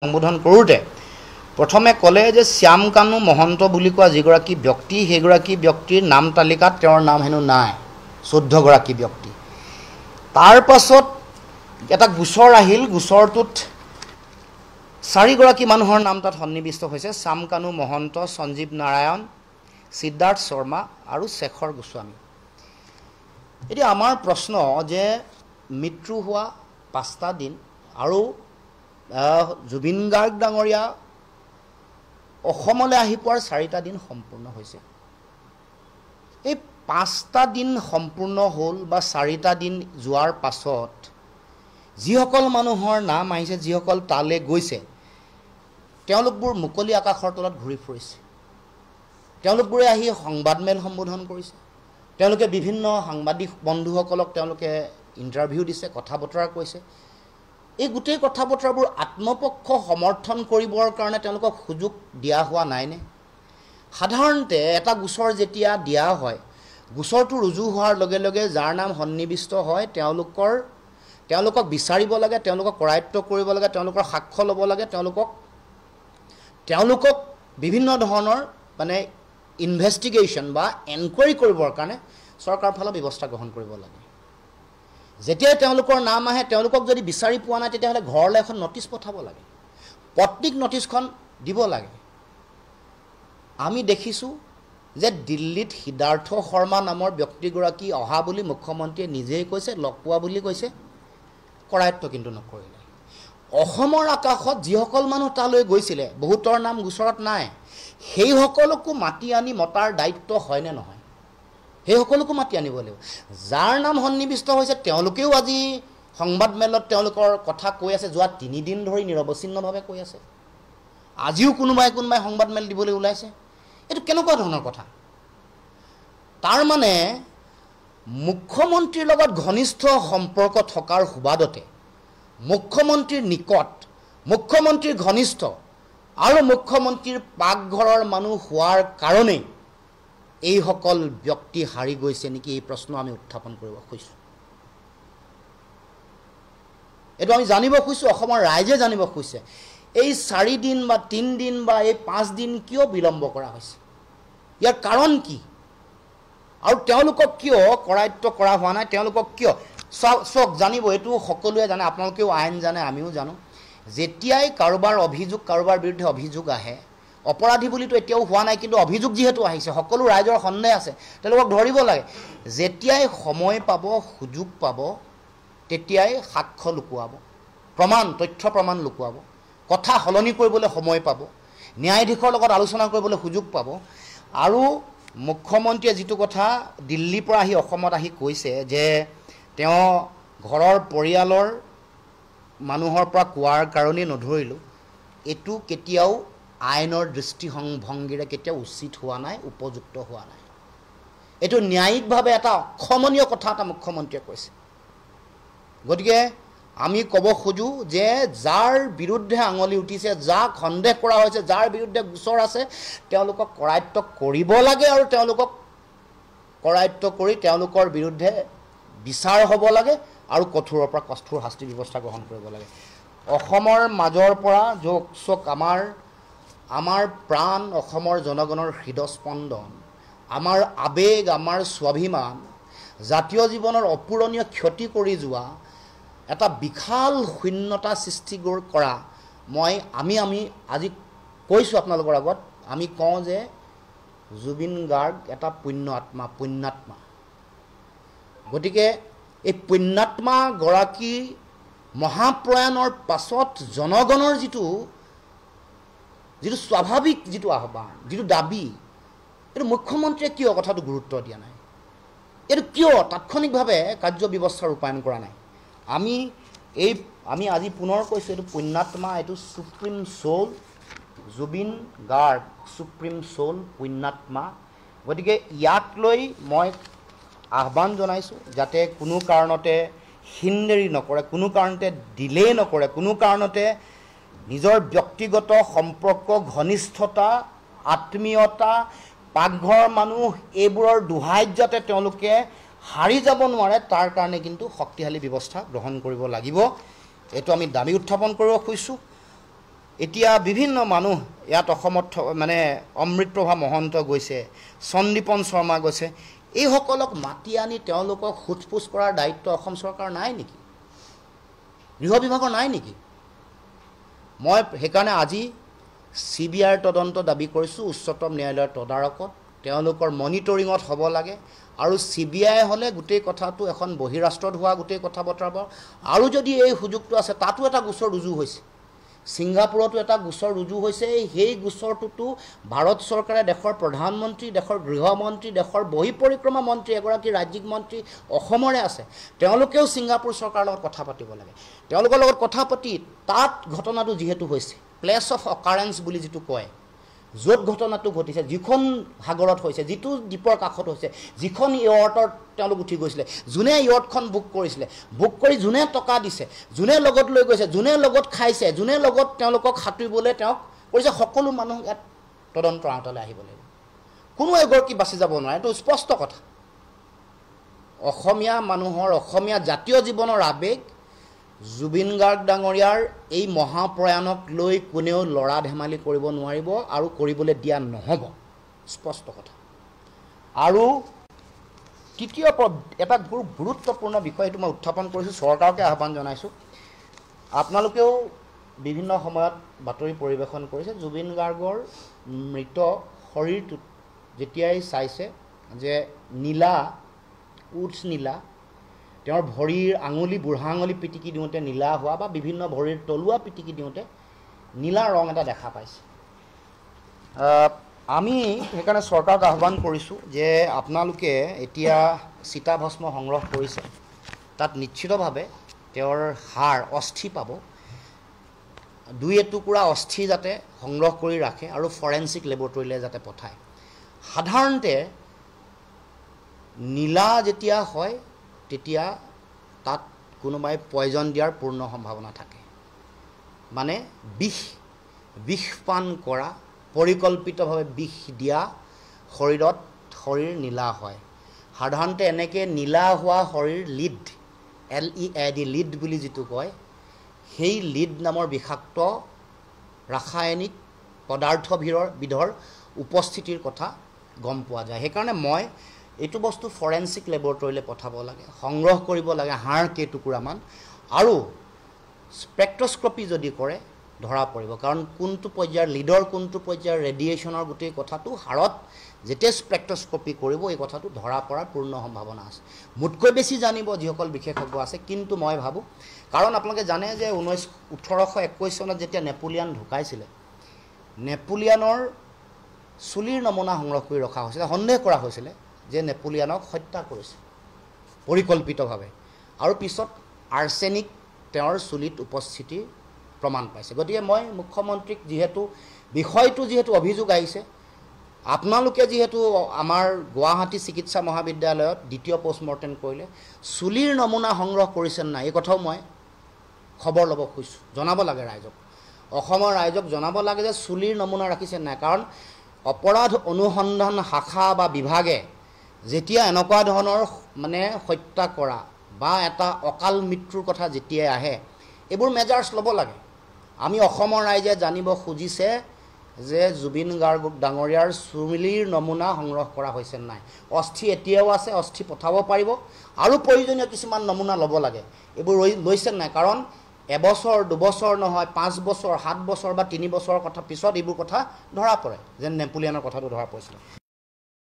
সম্বোধন কৰোঁতে প্ৰথমে ক'লে যে শ্যামকানু মহন্ত বুলি কোৱা যিগৰাকী ব্যক্তি সেইগৰাকী ব্যক্তিৰ নাম তালিকাত তেওঁৰ নাম হেনো নাই 14 গৰাকী ব্যক্তি তাৰ পাছত এটা গোচৰ আহিল গোচৰটোত 4 গৰাকী মানুহৰ নাম তাত সন্নিবিষ্ট হৈছে শ্যামকানু মহন্ত সঞ্জীৱ নাৰায়ণ সিদ্ধাৰ্থ শৰ্মা আৰু শেখৰ গোস্বামী এতিয়া আমাৰ প্ৰশ্ন যে মৃত্যু হোৱা 5টা দিন আৰু জুবিন গাৰ্গ ডাঙৰীয়া অসমলৈ আহি পোৱাৰ 4টা দিন সম্পূৰ্ণ হৈছে এই 5টা দিন সম্পূৰ্ণ হ'ল বা 4টা দিন যোৱাৰ পাছত যিসকল মানুহৰ নাম আহিছে যিসকল তালে গৈছে তেওঁলোকবোৰ মুকলি আকাশৰ তলত ঘূৰি ফুৰিছে তেওঁলোকবোৰে আহি সংবাদমেল সম্বোধন কৰিছে তেওঁলোকে বিভিন্ন সাংবাদিক বন্ধুসকলক তেওঁলোকে ইন্টাৰভিউ দিছে কথা বতৰা কৈছে এই গোটেই কথা বতৰাবোৰ আত্মপক্ষ সমৰ্থন কৰিবৰ কাৰণে তেওঁলোকক সুযোগ দিয়া হোৱা নাইনে সাধাৰণতে এটা গোচৰ যেতিয়া দিয়া হয় গোচৰটো ৰুজু হোৱাৰ লগে লগে যাৰ নাম সন্নিবিষ্ট হয় তেওঁলোকক বিচাৰিব লাগে তেওঁলোকক কৰায়ত্ব কৰিব লাগে তেওঁলোকৰ সাক্ষ্য ল'ব লাগে তেওঁলোকক বিভিন্ন ধৰণৰ মানে ইনভেষ্টিগেশ্যন বা এনকুৱাৰী কৰিবৰ কাৰণে চৰকাৰৰ ফালৰ ব্যৱস্থা গ্ৰহণ কৰিব লাগে যেতিয়া তেওঁলোকৰ নাম আহে তেওঁলোকক যদি বিচাৰি পোৱা নাই তেতিয়াহ'লে ঘৰলৈ এখন নটিচ পঠাব লাগে পত্ৰিক নটিচখন দিব লাগে আমি দেখিছোঁ যে দিল্লীত সিদ্ধাৰ্থ শৰ্মা নামৰ ব্যক্তিগৰাকী অহা বুলি মুখ্যমন্ত্ৰীয়ে নিজেই কৈছে লগ পোৱা বুলি কৈছে কৰায়ত্ব কিন্তু নকৰিলে অসমৰ আকাশত যিসকল মানুহ তালৈ গৈছিলে বহুতৰ নাম গোচৰত নাই সেই সকলকো মাতি আনি মতাৰ দায়িত্ব হয়নে নহয় সেই সকলকো মাতি আনিব লাগিব যাৰ নাম সন্নিবিষ্ট হৈছে তেওঁলোকেও আজি সংবাদমেলত তেওঁলোকৰ কথা কৈ আছে যোৱা 3 দিন ধৰি নিৰৱচ্ছিন্নভাৱে কৈ আছে আজিও কোনোবাই সংবাদমেল দিবলৈ ওলাইছে এইটো কেনেকুৱা ধৰণৰ কথা তাৰ মানে মুখ্যমন্ত্ৰীৰ লগত ঘনিষ্ঠ সম্পৰ্ক থকাৰ সুবাদতে মুখ্যমন্ত্ৰীৰ নিকট মুখ্যমন্ত্ৰীৰ ঘনিষ্ঠ আৰু মুখ্যমন্ত্ৰীৰ পাকঘৰৰ মানুহ হোৱাৰ কাৰণেই এই সকল ব্যক্তি হাৰি গৈছে নেকি এই প্ৰশ্ন আমি উত্থাপন কৰিব খুজিছোঁ এটো আমি জানিব খুজিছোঁ অসমৰ ৰাইজে জানিব খুজিছে এই 4 দিন বা 3 দিন বা এই 5 দিন কিয় বিলম্ব কৰা হৈছে ইয়াৰ কাৰণ কি আৰু তেওঁলোকক কিয় কৰায়ত্ব কৰা হোৱা নাই তেওঁলোকক কিয় সব জানিব এটো সকলোৱে জানে আপোনালোকেও আইন জানে আমিও জানো যেতিয়াই কাৰোবাৰ বিৰুদ্ধে অভিযোগ আহে অপৰাধী বুলিতো এতিয়াও হোৱা নাই কিন্তু অভিযোগ যেহেতু আহিছে সকলো ৰাইজৰ সন্দেহ আছে তেওঁলোকক ধৰিব লাগে যেতিয়াই সময় পাব সুযোগ পাব তেতিয়াই সাক্ষ্য লুকুৱাব তথ্য প্ৰমাণ লুকুৱাব কথা হলনি কৰিবলৈ সময় পাব ন্যায়াধীশৰ লগত আলোচনা কৰিবলৈ সুযোগ পাব আৰু মুখ্যমন্ত্ৰীয়ে যেটো কথা দিল্লীৰ পৰা আহি অসমত আহি কৈছে যে তেওঁ ঘৰৰ পৰিয়ালৰ মানুহৰ পৰা কোৱাৰ কাৰণে নধৰিলো এটো কেতিয়াও আইনৰ দৃষ্টিভংগীৰে কেতিয়াও উচিত হোৱা নাই উপযুক্ত হোৱা নাই এটো ন্যায়িকভাৱে এটা অক্ষমনীয় কথা এটা মুখ্যমন্ত্ৰীয়ে কৈছে গতিকে আমি ক'ব খোজো যে যাৰ বিৰুদ্ধে আঙুলি উঠিছে যাক সন্দেহ কৰা হৈছে যাৰ বিৰুদ্ধে গোচৰ আছে তেওঁলোকক কৰায়ত্ব কৰিব লাগে আৰু তেওঁলোকক কৰায়ত্ব কৰি তেওঁলোকৰ বিৰুদ্ধে বিচাৰ হ'ব লাগে আৰু কঠোৰৰ পৰা কঠোৰ শাস্তি ব্যৱস্থা গ্ৰহণ কৰিব লাগে অসমৰ মাজৰ পৰা যোগ আমাৰ প্ৰাণ অসমৰ জনগণৰ হৃদস্পন্দন আমাৰ আবেগ আমাৰ স্বাভিমান জাতীয় জীৱনৰ অপূৰণীয় ক্ষতি কৰি যোৱা এটা বিশাল শূন্যতা সৃষ্টি কৰা আমি আজি কৈছোঁ আপোনালোকৰ আগত আমি কওঁ যে জুবিন গাৰ্গ এটা পুণ্যাত্মা গতিকে এই পুণ্যাত্মা গৰাকী মহাপ্ৰয়াণৰ পাছত জনগণৰ যিটো স্বাভাৱিক যিটো আহ্বান যিটো দাবী এইটো মুখ্যমন্ত্ৰীয়ে কিয় কথাটো গুৰুত্ব দিয়া নাই এইটো কিয় তাৎক্ষণিকভাৱে কাৰ্য ব্যৱস্থা ৰূপায়ণ কৰা নাই আমি আজি পুনৰ কৈছোঁ এইটো পুণ্যাত্মা এইটো supreme soul Zubeen Garg supreme soul পুণ্যাত্মা গতিকে ইয়াক লৈ মই আহ্বান জনাইছোঁ যাতে কোনো কাৰণতে হিনদেৰি নকৰে কোনো কাৰণতে ডিলে নকৰে কোনো কাৰণতে নিজৰ ব্যক্তিগত সম্পৰ্ক ঘনিষ্ঠতা আত্মীয়তা পাকঘৰ মানুহ এইবোৰৰ দুহাইত যাতে তেওঁলোকে হাৰি যাব নোৱাৰে তাৰ কাৰণে কিন্তু শক্তিশালী ব্যৱস্থা গ্ৰহণ কৰিব লাগিব এটো আমি দাবী উত্থাপন কৰিব খুজিছোঁ এতিয়া বিভিন্ন মানুহ ইয়াত অসমত মানে অমৃতপ্ৰভা মহন্ত গৈছে, সন্দীপন শৰ্মা গৈছে, এইসকলক মাতি আনি তেওঁলোকক সোধপোছ কৰাৰ দায়িত্ব অসম চৰকাৰ নাই নেকি? গৃহ বিভাগৰ নাই নেকি? মই সেইকাৰণে আজি CBIৰ তদন্ত দাবী কৰিছোঁ উচ্চতম ন্যায়ালয়ৰ তদাৰকত, তেওঁলোকৰ মনিটৰিঙত হ'ব লাগে। আৰু CBI হ'লে গোটেই কথাটো এখন বহিৰাষ্ট্ৰত হোৱা গোটেই কথা বতৰাব। আৰু যদি এই সুযোগটো আছে, তাতো এটা গোচৰ ৰুজু হৈছে, ছিংগাপুৰতো এটা গোচৰ ৰুজু হৈছে। সেই গোচৰটোতো ভাৰত চৰকাৰে দেশৰ প্ৰধানমন্ত্ৰী, দেশৰ গৃহমন্ত্ৰী, দেশৰ বহি পৰিক্ৰমা মন্ত্ৰী এগৰাকী ৰাজ্যিক মন্ত্ৰী অসমৰে আছে, তেওঁলোকেও ছিংগাপুৰ চৰকাৰৰ লগত কথা পাতিব লাগে। তেওঁলোকৰ লগত কথা পাতি তাত ঘটনাটো যিহেতু হৈছে, প্লেচ অফ অকাৰেঞ্চ বুলি যিটো কয়, য'ত ঘটনাটো ঘটিছে, যিখন সাগৰত হৈছে, যিটো দ্বীপৰ কাষত হৈছে, যিখন য়ৰ্টত তেওঁলোক উঠি গৈছিলে, যোনে য়ৰ্টখন বুক কৰিছিলে, বুক কৰি যোনে টকা দিছে, যোনে লগত লৈ গৈছে, যোনে লগত খাইছে, যোনে লগত তেওঁলোকক সাঁতুৰিবলৈ তেওঁক কৰিছে, সকলো মানুহ ইয়াত তদন্তৰ আওতালৈ আহিব লাগিব। কোনো এগৰাকী বাচি যাব নোৱাৰে, এইটো স্পষ্ট কথা। অসমীয়া মানুহৰ, অসমীয়া জাতীয় জীৱনৰ আৱেগ জুবিন গাৰ্গ ডাঙৰীয়াৰ এই মহাপ্ৰয়াণক লৈ কোনেও লৰা ধেমালি কৰিব নোৱাৰিব আৰু কৰিবলৈ দিয়া নহ'ব, স্পষ্ট কথা। আৰু তৃতীয় এটা গুৰুত্বপূৰ্ণ বিষয়, এইটো মই উত্থাপন কৰিছোঁ, চৰকাৰকে আহ্বান জনাইছোঁ। আপোনালোকেও বিভিন্ন সময়ত বাতৰি পৰিৱেশন কৰিছে, জুবিন গাৰ্গৰ মৃত শৰীৰটোত যেতিয়াই চাইছে যে নীলা, উঠছ নীলা, তেওঁৰ ভৰিৰ আঙুলি, বুঢ়া আঙুলি পিটিকি দিওঁতে নীলা হোৱা, বা বিভিন্ন ভৰিৰ তলুৱা পিটিকি দিওঁতে নীলা ৰং এটা দেখা পাইছে। আমি সেইকাৰণে চৰকাৰক আহ্বান কৰিছোঁ যে আপোনালোকে এতিয়া চিতাভস্ম সংগ্ৰহ কৰিছে, তাত নিশ্চিতভাৱে তেওঁৰ হাড়, অস্থি পাব। দুই এটুকুৰা অস্থি যাতে সংগ্ৰহ কৰি ৰাখে আৰু ফৰেনচিক লেবৰেটৰীলৈ যাতে পঠায়। সাধাৰণতে নীলা যেতিয়া হয় তেতিয়া তাত কোনোবাই পয়জন দিয়াৰ পূৰ্ণ সম্ভাৱনা থাকে, মানে বিষ পান কৰা, পৰিকল্পিতভাৱে বিষ দিয়া শৰীৰ নীলা হয়। সাধাৰণতে এনেকৈ নীলা হোৱা শৰীৰ লিড, LEAD, লিড বুলি যিটো কয়, সেই লিড নামৰ বিষাক্ত ৰাসায়নিক পদাৰ্থবিধৰ উপস্থিতিৰ কথা গম পোৱা যায়। সেইকাৰণে মই এইটো বস্তু ফৰেনচিক লেবৰেটৰীলৈ পঠাব লাগে, সংগ্ৰহ কৰিব লাগে হাড় কেইটুকুৰামান, আৰু স্পেক্ট্ৰস্কপি যদি কৰে ধৰা পৰিব। কাৰণ কোনটো পৰ্যায়ৰ লিডৰ, কোনটো পৰ্যায়ৰ ৰেডিয়েশ্যনৰ গোটেই কথাটো হাড়ত যেতিয়া স্পেক্ট্ৰস্কপি কৰিব, এই কথাটো ধৰা পৰাৰ পূৰ্ণ সম্ভাৱনা আছে। মোতকৈ বেছি জানিব যিসকল বিশেষজ্ঞ আছে, কিন্তু মই ভাবোঁ, কাৰণ আপোনালোকে জানে যে 1821 চনত যেতিয়া নেপোলিয়ান ঢুকাইছিলে, নেপোলিয়ানৰ চুলিৰ নমুনা সংগ্ৰহ কৰি ৰখা হৈছিলে। সন্দেহ কৰা হৈছিলে যে নেপোলিয়ানক হত্যা কৰিছে পৰিকল্পিতভাৱে, আৰু পিছত আৰ্ছেনিক তেওঁৰ চুলিত উপস্থিতিৰ প্ৰমাণ পাইছে। গতিকে মই মুখ্যমন্ত্ৰীক, বিষয়টো যিহেতু অভিযোগ আহিছে, আপোনালোকে যিহেতু আমাৰ গুৱাহাটী চিকিৎসা মহাবিদ্যালয়ত দ্বিতীয় পষ্টমৰ্টেম কৰিলে, চুলিৰ নমুনা সংগ্ৰহ কৰিছে নাই, এই কথাও মই খবৰ ল'ব খুজিছোঁ, জনাব লাগে ৰাইজক, অসমৰ ৰাইজক জনাব লাগে যে চুলিৰ নমুনা ৰাখিছে নাই। কাৰণ অপৰাধ অনুসন্ধান শাখা বা বিভাগে যেতিয়া এনেকুৱা ধৰণৰ মানে হত্যা কৰা বা এটা অকাল মৃত্যুৰ কথা যেতিয়াই আহে, এইবোৰ মেজাৰ্ছ ল'ব লাগে। আমি অসমৰ ৰাইজে জানিব খুজিছে যে জুবিন গাৰ্গ ডাঙৰীয়াৰ চুলিৰ নমুনা সংগ্ৰহ কৰা হৈছে নাই। অস্থি এতিয়াও আছে, অস্থি পঠাব পাৰিব, আৰু প্ৰয়োজনীয় কিছুমান নমুনা ল'ব লাগে। এইবোৰ লৈছে নাই, কাৰণ এবছৰ, দুবছৰ নহয়, 5 বছৰ, 7 বছৰ বা 3 বছৰৰ কথা পিছত এইবোৰ কথা ধৰা পৰে, যেন নেপোলিয়ানৰ কথাটো ধৰা পৰিছিলে।